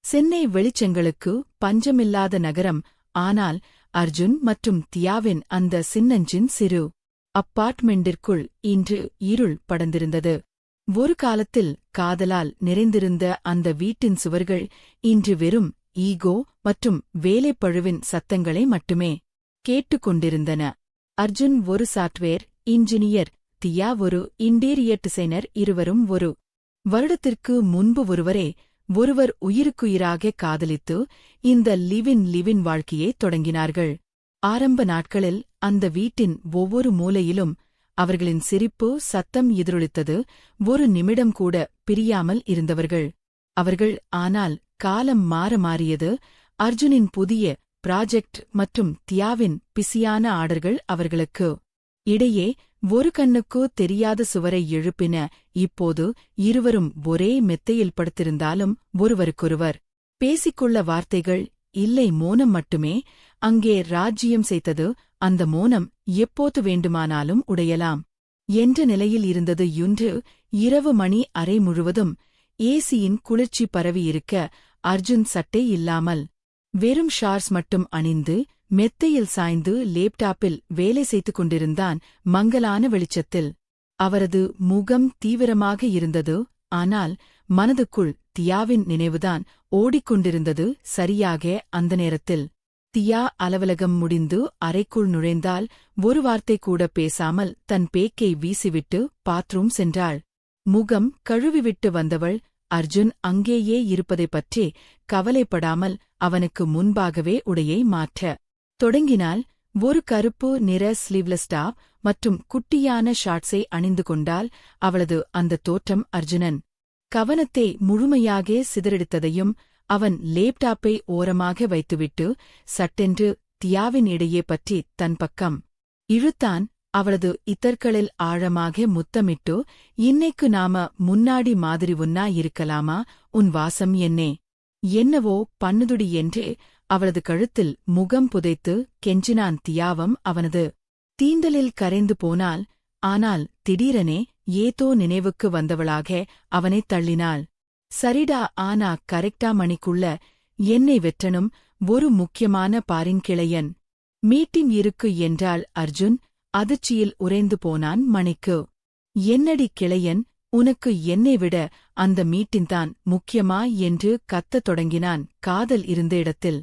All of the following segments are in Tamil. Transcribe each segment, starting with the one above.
சென்னை வெளிச்சங்களுக்கு பஞ்சமில்லாத நகரம். ஆனால் அர்ஜுன் மற்றும் தியாவின் அந்த சின்னஞ்சின் சிறு அப்பார்ட்மெண்டிற்குள் இன்று இருள் படர்ந்திருந்தது. ஒரு காலத்தில் காதலால் நிறைந்திருந்த அந்த வீட்டின் சுவர்கள் இன்று வெறும் ஈகோ மற்றும் வேலைப்பழுவின் சத்தங்களை மட்டுமே கேட்டுக்கொண்டிருந்தன. அர்ஜுன் ஒரு சாஃப்ட்வேர் இன்ஜினியர், தியா ஒரு இன்டீரியர் டிசைனர். இருவரும் ஒரு வருடத்திற்கு முன்பு ஒருவர் உயிருக்குயிராக காதலித்து இந்த லிவின் வாழ்க்கையை தொடங்கினார்கள். ஆரம்ப நாட்களில் அந்த வீட்டின் ஒவ்வொரு மூலையிலும் அவர்களின் சிரிப்பு சத்தம் எதிரொலித்தது. ஒரு நிமிடம் கூட பிரியாமல் இருந்தவர்கள் அவர்கள். ஆனால் காலம் மாறியது. அர்ஜுனின் புதிய ப்ராஜெக்ட் மற்றும் தியாவின் பிஸியான ஆர்டர்கள் அவர்களுக்கு இடையே ஒரு கண்ணுக்கு தெரியாத சுவரை எழுப்பின. இப்போது இருவரும் ஒரே மெத்தையில் படுத்திருந்தாலும் ஒருவருக்கொருவர் பேசிக்கொள்ள வார்த்தைகள் இல்லை. மோனம் மட்டுமே அங்கே ராஜ்யம் செய்தது. அந்த மோனம் எப்போது வேண்டுமானாலும் உடையலாம் என்ற நிலையில் இருந்தது. இன்று இரவு மணி அறை முழுவதும் ஏசியின் குளிர்ச்சி பரவியிருக்க, அர்ஜுன் சட்டை இல்லாமல் வெறும் ஷார்ட்ஸ் மட்டும் அணிந்து மெத்தையில் சாய்ந்து லேப்டாப்பில் வேலை செய்து கொண்டிருந்தான். மங்கலான வெளிச்சத்தில் அவரது முகம் தீவிரமாக இருந்தது. ஆனால் மனதுக்குள் தியாவின் நினைவுதான் ஓடிக்கொண்டிருந்தது. சரியாக அந்த நேரத்தில் தியா அலுவலகம் முடிந்து அறைக்குள் நுழைந்தால் ஒரு வார்த்தை கூட பேசாமல் தன் பேக்கை வீசிவிட்டு பாத்ரூம் சென்றாள். முகம் கழுவிவிட்டு வந்தவள் அர்ஜுன் அங்கேயே இருப்பதைப் பற்றி கவலைப்படாமல் அவனுக்கு முன்பாகவே உடையை மாற்ற தொடங்கினாள். ஒரு கருப்பு நிற ஸ்லீவ்லெஸ் டாப் மற்றும் குட்டியான ஷார்ட்ஸை அணிந்து கொண்டால் அவளது அந்த தோற்றம் அர்ஜுனன் கவனத்தை முழுமையாக சிதறடித்ததையும் அவன் லேப்டாப்பை ஓரமாக வைத்துவிட்டு சட்டென்று தியாவின் இடையே பற்றி தன் பக்கம் இழுத்தான். அவளது இதழ்களில் ஆழமாக முத்தமிட்டு, இன்னைக்கு நாம முன்னாடி மாதிரி ஒன்னா இருக்கலாமா? உன் வாசம் என்னவோ பண்ணுதுடி என்று அவளது கழுத்தில் முகம் புதைத்து கெஞ்சினான். தியாவும் அவனது தீண்டலில் கரைந்து போனாள். ஆனால் திடீரெனே ஏதோ நினைவுக்கு வந்தவளாக அவனைத் தள்ளினாள். சரிடா, ஆனா கரெக்டா மணிக்குள்ள என்னை வெற்றனும் ஒரு முக்கியமான பாரின்கிளையன் மீட்டிங் இருக்கு என்றாள். அர்ஜுன் அதிர்ச்சியில் உறைந்து போனான். மணிக்கு என்னடி கிளையன், உனக்கு என்னை விட அந்த மீட்டின்தான் முக்கியமா என்று கத்தத் தொடங்கினான். காதல் இருந்த இடத்தில்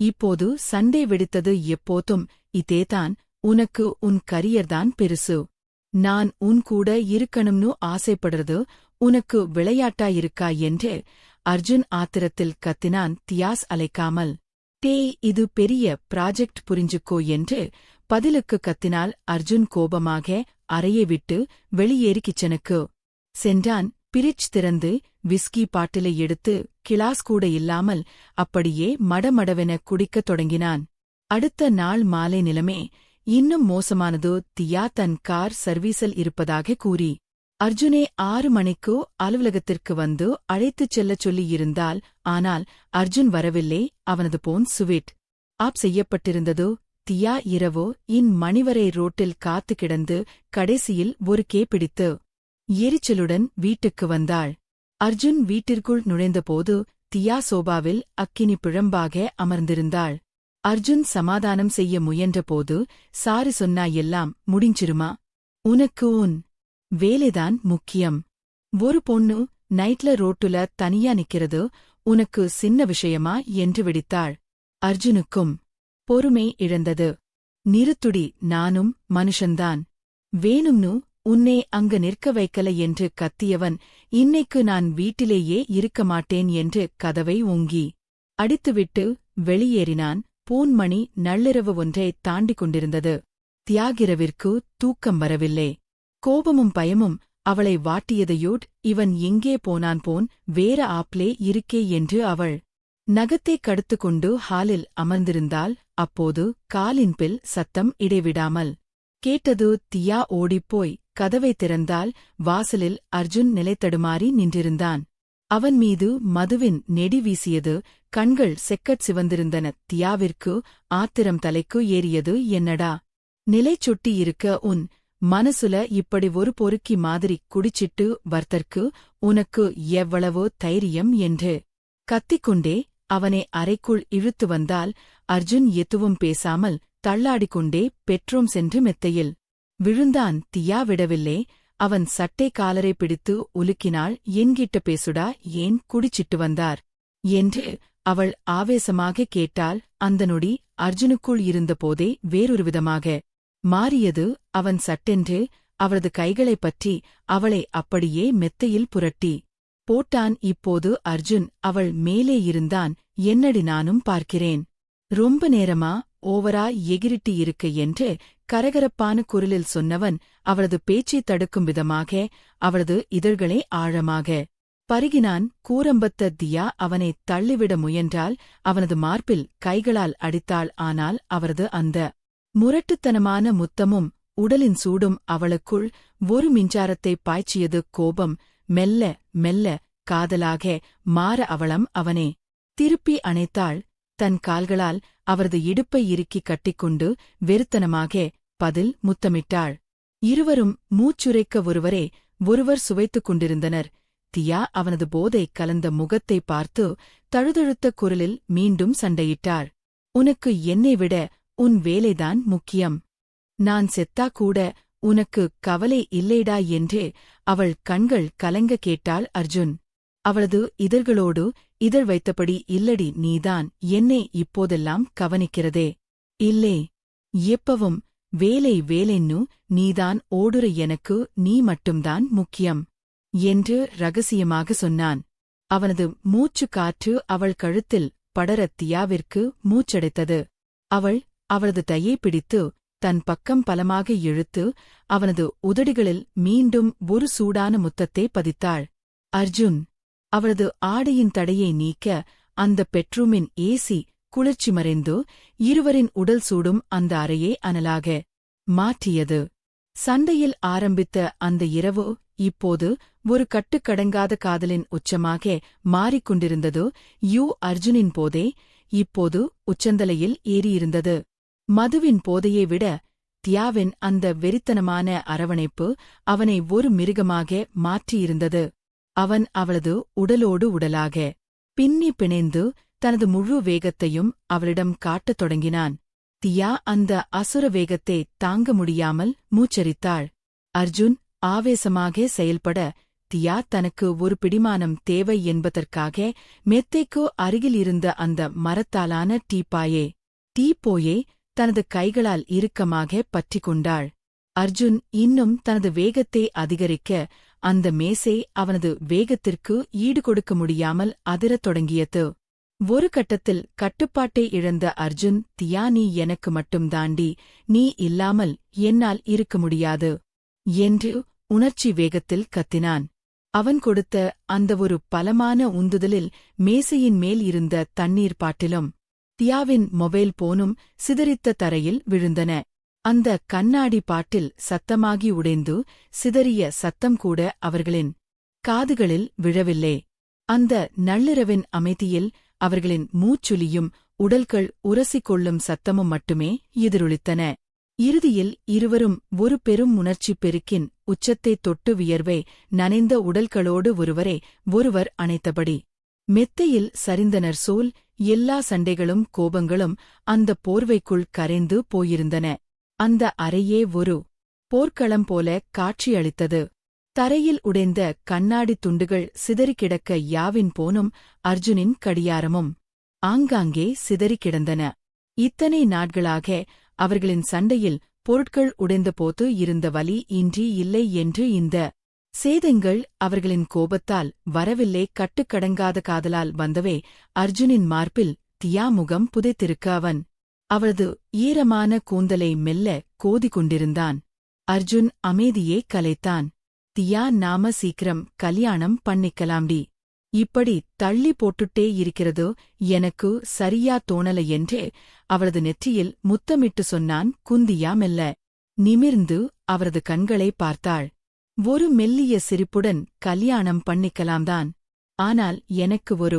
இப்போது சண்டை வெடித்தது. எப்போதும் இதேதான், உனக்கு உன் கரியர்தான் பெருசு. நான் உன் கூட இருக்கணும்னு ஆசைப்படுறது உனக்கு விளையாட்டாயிருக்கா என்று அர்ஜுன் ஆத்திரத்தில் கத்தினான். தியாஸ் அலைக்காமல், டேய், இது பெரிய ப்ராஜெக்ட் புரிஞ்சுக்கோ என்று பதிலுக்கு கத்தினாள். அர்ஜுன் கோபமாக அறையை விட்டு வெளியேறி கிச்சனுக்கு சென்றான். பிரிட்ஜ் திறந்து விஸ்கி பாட்டிலை எடுத்து கிளாஸ் கூட இல்லாமல் அப்படியே மடமடவென குடிக்கத் தொடங்கினான். அடுத்த நாள் மாலை நிலைமை இன்னும் மோசமானது. தியா தன் கார் சர்வீஸில் இருப்பதாக கூறி அர்ஜுனே 6 மணிக்கு அலுவலகத்திற்கு வந்து அழைத்துச் செல்லச் சொல்லியிருந்தாள். ஆனால் அர்ஜுன் வரவில்லை. அவனது போன் சுவிட்ச் ஆப் செய்யப்பட்டிருந்தது. தியா இரவு மணிவரை ரோட்டில் காத்து கிடந்து கடைசியில் ஒரு பிடித்து எரிச்சலுடன் வீட்டுக்கு வந்தாள். அர்ஜுன் வீட்டிற்குள் நுழைந்தபோது தியா சோபாவில் அக்கினி பிழம்பாக அமர்ந்திருந்தாள். அர்ஜுன் சமாதானம் செய்ய முயன்றபோது, சாரி சொன்னா எல்லாம் முடிஞ்சிருமா? உனக்கு உன் வேலைதான் முக்கியம். ஒரு பொண்ணு நைட்ல ரோட்டுல தனியா நிக்கிறது உனக்கு சின்ன விஷயமா என்று வெடித்தாள். அர்ஜுனுக்கும் பொறுமை இழந்தது. நிறுத்துடி, நானும் மனுஷன்தான். வேணும்னு உன்னை அங்க நிற்க வைக்கல என்று கத்தியவன் இன்னைக்கு நான் வீட்டிலேயே இருக்க மாட்டேன் என்று கதவை ஓங்கி அடித்துவிட்டு வெளியேறினான். பூன்மணி நள்ளிரவு ஒன்றை தாண்டிக் கொண்டிருந்தது. தியாகிரவிற்கு தூக்கம் வரவில்லை. கோபமும் பயமும் அவளை வாட்டியதையோட் இவன் எங்கே போனான் வேற ஆப்லே இருக்கே என்று அவள் நகத்தைக் கடுத்துக்கொண்டு ஹாலில் அமர்ந்திருந்தாள். அப்போது காலின் பில் சத்தம் இடைவிடாமல் கேட்டது. தியா ஓடிப்போய் கதவை திறந்தாள். வாசலில் அர்ஜுன் நிலைத்தடுமாறி நின்றிருந்தான். அவன் மீது மதுவின் நெடி வீசியது. கண்கள் செக்கச் சிவந்திருந்தன. தியாவிற்கு ஆத்திரம் தலைக்கு ஏறியது. என்னடா நிலை சுட்டியிருக்க உன் மனசுல இப்படி ஒரு பொறுக்கி மாதிரி குடிச்சிட்டு வர்த்தற்கு உனக்கு எவ்வளவோ தைரியம் என்று கத்திக்கொண்டே அவனை அறைக்குள் இழுத்து வந்தால் அர்ஜுன் எதுவும் பேசாமல் தள்ளாடிக்கொண்டே பெட்ரோம் சென்று மெத்தையில் விழுந்தான். தியா விடவில்லை. அவன் சட்டை காலரை பிடித்து உலுக்கினாள். என்கிட்ட பேசுடா, ஏன் குடிச்சிட்டு வந்தார் என்று அவள் ஆவேசமாக கேட்டாள். அந்த நொடி அர்ஜுனுக்குள் இருந்தபோதே வேறொரு விதமாக மாறியது. அவன் சட்டென்று அவளது கைகளைப் பற்றி அவளை அப்படியே மெத்தையில் புரட்டி போட்டான். இப்போது அர்ஜுன் அவள் மேலே இருந்தான். என்னடி நானும் பார்க்கிறேன். ரொம்ப நேரமா ஓவரா எகிரிட்டி இருக்க என்று கரகரப்பான குரலில் சொன்னவன் அவளது பேச்சை தடுக்கும் விதமாக அவளது இதழ்களை ஆழமாக பருகினான். கூரம்பத்த தியா அவனை தள்ளிவிட முயன்றால் அவனது மார்பில் கைகளால் அடித்தாள். ஆனால் அவரது அந்த முரட்டுத்தனமான முத்தமும் உடலின் சூடும் அவளுக்குள் ஒரு மின்சாரத்தை பாய்ச்சியது. கோபம் மெல்ல மெல்ல காதலாக மாற அவளம் அவனே திருப்பி அணைத்தாள். தன் கால்களால் அவரது இடுப்பை இறுக்கி கட்டிக்கொண்டு வெறுத்தனமாக பதில் முத்தமிட்டாள். இருவரும் மூச்சுரைக்க ஒருவரே ஒருவர் சுவைத்துக் கொண்டிருந்தனர். தியா அவனது போதை கலந்த முகத்தை பார்த்து தழுதழுத்த குரலில் மீண்டும் சண்டையிட்டாள். உனக்கு என்னை விட உன் வேலைதான் முக்கியம். நான் செத்தா கூட உனக்கு கவலை இல்லைடா என்று அவள் கண்கள் கலங்க கேட்டாள். அர்ஜுன் அவளது இதழ்களோடு இதழ் வைத்தபடி இல்லடி, நீதான் என்னை இப்போதெல்லாம் கவனிக்கிறதே இல்லே. எப்பவும் வேலை வேலைன்னு நீதான் ஓடுற, எனக்கு நீ மட்டும்தான் முக்கியம் என்று ரகசியமாக சொன்னான். அவனது மூச்சு காற்று அவள் கழுத்தில் படர தியாவிற்கு மூச்சடைத்தது. அவள் அவளது தையை பிடித்து தன் பக்கம் பலமாக இழுத்து அவனது உதடுகளில் மீண்டும் ஒரு சூடான முத்தத்தை பதித்தாள். அர்ஜுன் அவளது ஆடையின் தடையை நீக்க அந்த பெட்ரூமின் ஏசி குளிர்ச்சி மறைந்து இருவரின் உடல் சூடும் அந்த அறையை அனலாக மாற்றியது. சண்டையில் ஆரம்பித்த அந்த இரவு இப்போது ஒரு கட்டுக்கடங்காத காதலின் உச்சமாக மாறிக்கொண்டிருந்தது. அர்ஜுனின் போதே இப்போது உச்சந்தலையில் ஏறியிருந்தது. மதுவின் போதையை விட தியாவின் அந்த வெறித்தனமான அரவணைப்பு அவனை ஒரு மிருகமாக மாற்றியிருந்தது. அவன் அவளது உடலோடு உடலாக பின்னி பிணைந்து தனது முழு வேகத்தையும் அவளிடம் காட்டத் தொடங்கினான். தியா அந்த அசுர வேகத்தை தாங்க முடியாமல் மூச்சரித்தாள். அர்ஜுன் ஆவேசமாக செயல்பட தியா தனக்கு ஒரு பிடிமானம் தேவை என்பதற்காக மெத்தைக்கு அருகில் இருந்த அந்த மரத்தாலான டீப்போயை தனது கைகளால் இறுக்கமாக பற்றிக் கொண்டாள். அர்ஜுன் இன்னும் தனது வேகத்தை அதிகரிக்க அந்த மேசை அவனது வேகத்திற்கு ஈடுகொடுக்க முடியாமல் அதிரத் தொடங்கியது. ஒரு கட்டத்தில் கட்டுப்பாட்டை இழந்த அர்ஜுன், தியா நீ எனக்கு மட்டும்தாண்டி, நீ இல்லாமல் என்னால் இருக்க முடியாது என்று உணர்ச்சி வேகத்தில் கத்தினான். அவன் கொடுத்த அந்த ஒரு பலமான உந்துதலில் மேசையின் மேல் இருந்த தண்ணீர் பாட்டிலும் தியாவின் மொபைல் போனும் சிதறித்த தரையில் விழுந்தன. அந்த கண்ணாடி பாட்டில் சத்தமாகி உடைந்து சிதறிய சத்தம் கூட அவர்களின் காதுகளில் விழவில்லை. அந்த நள்ளிரவின் அமைதியில் அவர்களின் மூச்சுலியும் உடல்கள் உரசிக்கொள்ளும் சத்தமும் மட்டுமே எதிரொலித்தன. இறுதியில் இருவரும் ஒரு பெரும் உணர்ச்சி பெருக்கின் உச்சத்தைத் தொட்டு வியர்வை நனைந்த உடல்களோடு ஒருவர் அணைத்தபடி மெத்தையில் சரிந்தனர். சோல் எல்லா சண்டைகளும் கோபங்களும் அந்த போர்வைக்குள் கரைந்து போயிருந்தன. அந்த அறையே ஒரு போர்க்களம் போல காட்சியளித்தது. தரையில் உடைந்த கண்ணாடித் துண்டுகள் சிதறிக் கிடக்க யாவின் போனும் அர்ஜுனின் கடியாரமும் ஆங்காங்கே சிதறிக் கிடந்தன. இத்தனை நாட்களாக அவர்களின் சண்டையில் பொருட்கள் உடைந்தபோது இருந்த வலி இன்றி இல்லை என்று இந்த சேதங்கள் அவர்களின் கோபத்தால் வரவில்லை, கட்டுக்கடங்காத காதலால் வந்தவே. அர்ஜுனின் மார்பில் தியா முகம் புதைத்திருக்க அவன் அவளது ஈரமான கூந்தலை மெல்ல கோதிக் கொண்டிருந்தான். அர்ஜுன் அமைதியே கலைத்தான். தியா நாம சீக்கிரம் கல்யாணம் பண்ணிக்கலாம்டி, இப்படி தள்ளி போட்டுட்டே இருக்கிறதோ எனக்கு சரியா தோணல என்று அவளது நெற்றியில் முத்தமிட்டு சொன்னான். குந்தியா மெல்ல நிமிர்ந்து அவரது கண்களை பார்த்தாள். ஒரு மெல்லிய சிரிப்புடன் கல்யாணம் பண்ணிக்கலாம்தான், ஆனால் எனக்கு ஒரு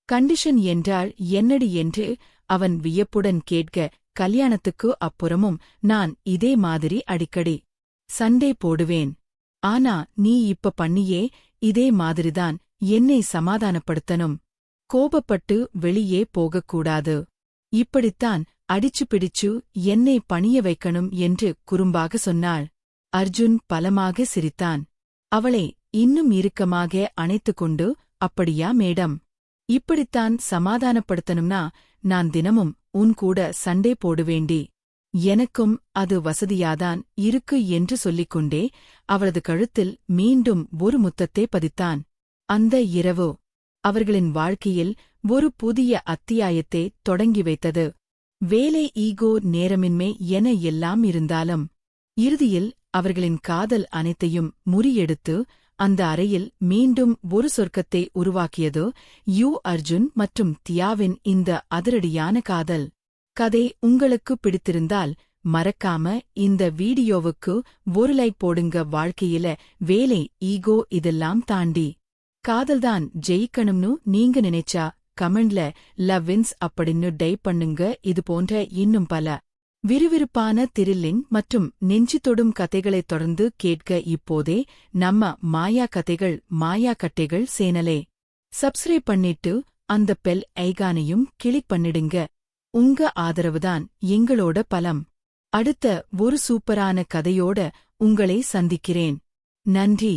கண்டிஷன் என்றால் என்னடி என்று அவன் வியப்புடன் கேட்க, கல்யாணத்துக்கு அப்புறமும் நான் இதே மாதிரி அடிக்கடி சண்டை போடுவேன், ஆனா நீ இப்ப பண்ணியே இதே மாதிரிதான் என்னை சமாதானப்படுத்தணும் கோபப்பட்டு வெளியே போகக்கூடாது. இப்படித்தான் அடிச்சு பிடிச்சு என்னை பணிய வைக்கணும் என்று குறும்பாக சொன்னாள். அர்ஜுன் பலமாக சிரித்தான். அவளை இன்னும் இறுக்கமாக அணைத்துக்கொண்டு, அப்படியா மேடம்? இப்படித்தான் சமாதானப்படுத்தணும்னா நான் தினமும் உன் கூட சண்டே போடுவேண்டி. எனக்கும் அது வசதியாதான் இருக்கு என்று சொல்லிக்கொண்டே அவளது கழுத்தில் மீண்டும் ஒரு முத்தத்தை பதித்தான். அந்த இரவு அவர்களின் வாழ்க்கையில் ஒரு புதிய அத்தியாயத்தை தொடங்கி வைத்தது. வேலை, ஈகோ, நேரமின்மை என எல்லாம் இருந்தாலும் இறுதியில் அவர்களின் காதல் அனைத்தையும் முறியெடுத்து அந்த அறையில் மீண்டும் ஒரு சொர்க்கத்தை உருவாக்கியது அர்ஜுன் மற்றும் தியாவின் இந்த அதிரடியான காதல் கதை. உங்களுக்கு பிடித்திருந்தால் மறக்காம இந்த வீடியோவுக்கு ஒரு லைக் போடுங்க. வாழ்க்கையில வேலை, ஈகோ இதெல்லாம் தாண்டி காதல்தான் ஜெயிக்கணும்னு நீங்க நினைச்சா கமெண்ட்ல லவ் வின்ஸ் அப்படின்னு டைப் பண்ணுங்க. இது போன்ற இன்னும் பல விறுவிறுப்பான த்ரில்லிங் மற்றும் நெஞ்சு தொடும் கதைகளைத் தொடர்ந்து கேட்க இப்போதே நம்ம மாயா கட்டைகள் சேனலை சப்ஸ்கிரைப் பண்ணிட்டு அந்த பெல் ஐகானையும் கிளிக் பண்ணிடுங்க. உங்க ஆதரவுதான் எங்களோட பலம். அடுத்த ஒரு சூப்பரான கதையோட உங்களை சந்திக்கிறேன். நன்றி.